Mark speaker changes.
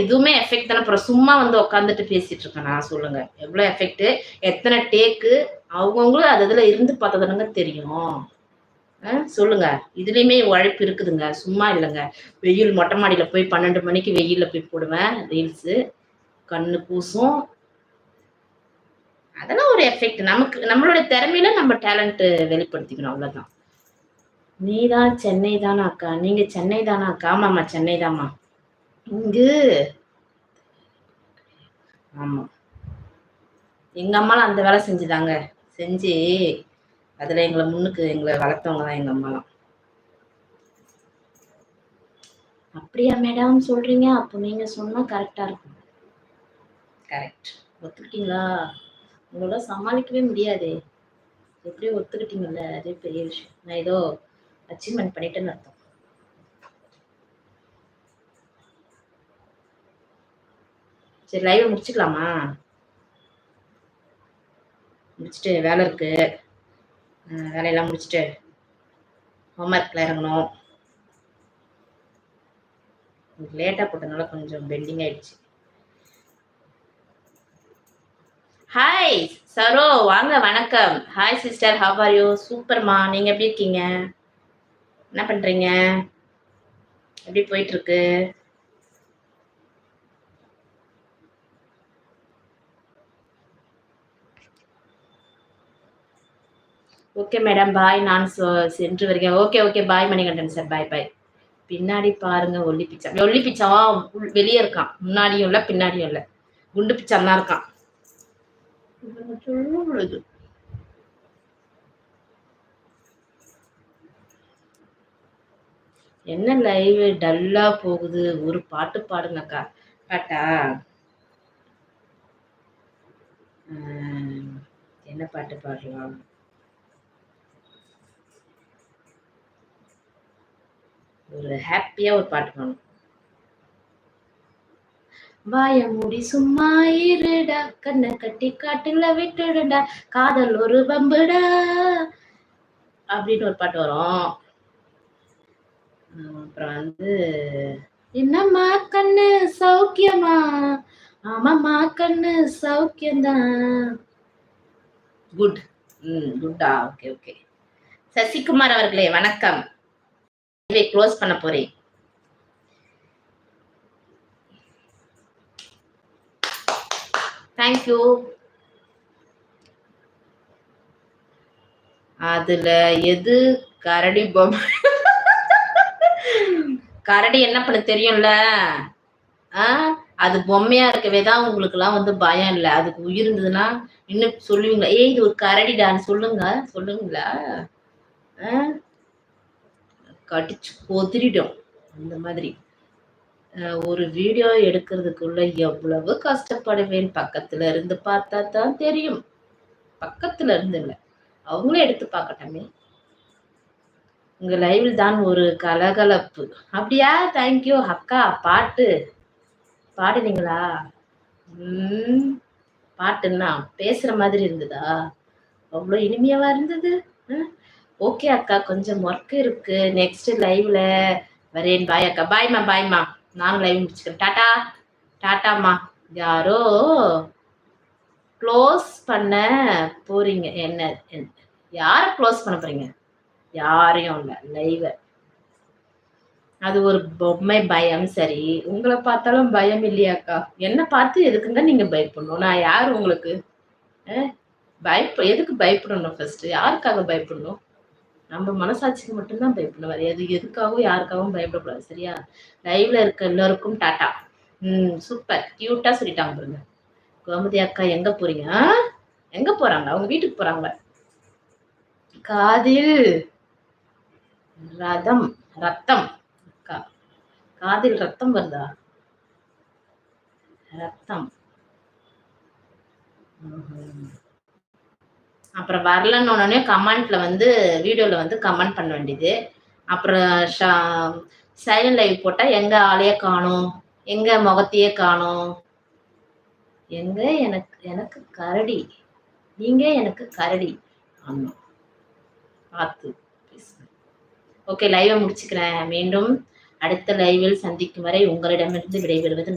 Speaker 1: இதுவுமே எஃபெக்ட் தானே. அப்புறம் சும்மா வந்து உட்காந்துட்டு பேசிட்டு இருக்கேன் நான். சொல்லுங்க எவ்வளவு எஃபெக்ட், எத்தனை டேக்கு, அவங்கவுங்களும் அது இதுல இருந்து பார்த்ததுனுங்க தெரியும். சொல்லுங்க. இதுலயுமே உழைப்பு இருக்குதுங்க, சும்மா இல்லைங்க. வெயில் மொட்டை மாடியில போய் 12 மணிக்கு வெயில்ல போய் போடுவேன் ரீல்ஸு. கண்ணு கூசும். அதெல்லாம் ஒரு எஃபெக்ட். நமக்கு நம்மளுடைய திறமையில நம்ம டேலண்ட் வெளிப்படுத்திக்கணும், அவ்வளவுதான். நீதான் சென்னை தானா அக்கா? நீங்க சென்னை தானா அக்கா? ஆமாம்மா, சென்னை தாம்மா. இங்கு ஆமா, எங்க அம்மாலாம் அந்த வேலை செஞ்சுதாங்க. செஞ்சு அதுல எங்களை வளர்த்தவங்க தான் எங்க அம்மாலாம். அப்படியா மேடம் சொல்றீங்க? அப்போ நீங்க சொன்னா கரெக்டா இருக்கும். கரெக்ட். ஒத்துக்கிட்டீங்களா? உங்களோட சமாளிக்கவே முடியாதே. எப்படியோ ஒத்துக்கிட்டீங்கல்ல, அதே பெரிய விஷயம். நான் ஏதோ அச்சீவ்மெண்ட் பண்ணிட்டேன்னு அர்த்தம். சரி, லைவ் முடிச்சுக்கலாமா? முடிச்சுட்டு வேலை இருக்கு, வேலையெல்லாம் முடிச்சுட்டு ஹோம்ஒர்க்ல இறங்கணும். லேட்டா போட்டதுனால கொஞ்சம் பெண்டிங் ஆயிடுச்சு. ஹாய் சரோ, வாங்க, வணக்கம். Hi sister, how are you? சூப்பர்மா, நீங்க எப்படி இருக்கீங்க? என்ன பண்றீங்க? எப்படி போயிட்டு இருக்கு? ஓகே மேடம், பாய். நான் சென்று வருகிறேன். ஓகே ஓகே, பாய் மணிகண்டன் சார், பாய் பாய். பின்னாடி பாருங்க, ஒல்லி பிச்சா. ஒல்லி பிச்சாவா? வெளியே இருக்கான், முன்னாடியும் இல்ல பின்னாடியும் இல்ல, குண்டு பிச்சான் தான் இருக்கான். என்ன லைவ் டல்லா போகுது? ஒரு பாட்டு பாடுங்கக்கா. பாட்டா? என்ன பாட்டு பாடலாம்? ஒரு ஹாப்பியா ஒரு பாட்டு பாடணும். வாய மூடி சும்மா இருடா, கண்ணை கட்டி காட்டுல விட்டுடுடா, காதல் ஒரு பம்புடா அப்படின்னு ஒரு பாட்டு வரும். அப்புறம் வந்து என்னம்மா கண்ணு சௌக்கியமா? ஆமாம்மா கண்ணு சௌக்கியம்தான். குட். குட்டா? Okay okay. சசிகுமார் அவர்களே வணக்கம். இதை க்ளோஸ் பண்ண போறேன். தேங்க்யூ. அதுல எது கரடி பொம்மை? கரடி என்ன பண்ண தெரியும்ல? அது பொம்மையா இருக்கவே தான் உங்களுக்கு எல்லாம் வந்து பயம் இல்ல. அதுக்கு உயிர் இருந்ததுன்னா இன்னும் சொல்லுவீங்களா? ஏய், இது ஒரு கரடிடான்னு சொல்லுங்களா? கடிச்சு கொதிரிடும் அந்த மாதிரி. ஒரு வீடியோ எடுக்கிறதுக்குள்ள எவ்வளவு கஷ்டப்படுவேன். பக்கத்துல இருந்து பார்த்தா தான் தெரியும். பக்கத்துல இருந்து இல்ல, அவங்களே எடுத்து பார்க்கட்டமே. உங்க லைவில் தான் ஒரு கலகலப்பு. அப்படியா? தேங்க்யூ அக்கா. பாட்டு பாடுனீங்களா? பாட்டுன்னா பேசுற மாதிரி இருந்ததா? அவ்வளோ இனிமையாவா இருந்தது? ஓகே அக்கா, கொஞ்சம் ஒர்க் இருக்கு, நெக்ஸ்ட் லைவ்ல வரேன். பாய் அக்கா. பாய்மா பாய்மா. நானும் லைவ் முடிச்சுக்கிறேன். டாட்டா. டாட்டாம்மா. யாரோ க்ளோஸ் பண்ண போறீங்க. என்ன? யார க்ளோஸ் பண்ண போறீங்க? யாரையும் இல்ல, லைவ. அது ஒரு பொம்மை பயம். சரி, உங்களை பார்த்தாலும் பயம் இல்லையாக்கா? என்ன பார்த்து எதுக்குங்க நீங்க பயப்படணும்? நான் யாரு உங்களுக்கு? எதுக்கு பயப்படணும்? ஃபர்ஸ்ட் யாருக்காக பயப்படணும்? நம்ம மனசாட்சிக்கு மட்டும்தான் பயப்படணும். வேற எதுக்காகவும் யாருக்காகவும் பயப்படக்கூடாது. சரியா? லைவ்ல இருக்க எல்லாருக்கும் டாட்டா. சூப்பர், கியூட்டா சொல்லிட்டாங்க பாருங்க. கோமதி அக்கா எங்க போறீங்க? எங்க போறாங்க? அவங்க வீட்டுக்கு போறாங்க. காதில் ரத்தம் அக்கா. காதில் ரத்தம் வருதா? ரத்தம். அப்புறம் வரலன்னு உடனே கமெண்ட்ல வந்து வீடியோல வந்து கமெண்ட் பண்ண வேண்டியது. அப்புறம் சைலண்ட் லைவ் போட்டா எங்க ஆளையே காணோம், எங்க முகத்தையே காணோம், எங்க எனக்கு கரடி, நீங்க எனக்கு கரடி. ஆமா, பார்த்து பேசுங்க. ஓகே, லைவை முடிச்சுக்கிறேன். மீண்டும் அடுத்த லைவில் சந்திக்கும் வரை உங்களிடமிருந்து விடைபெறுவது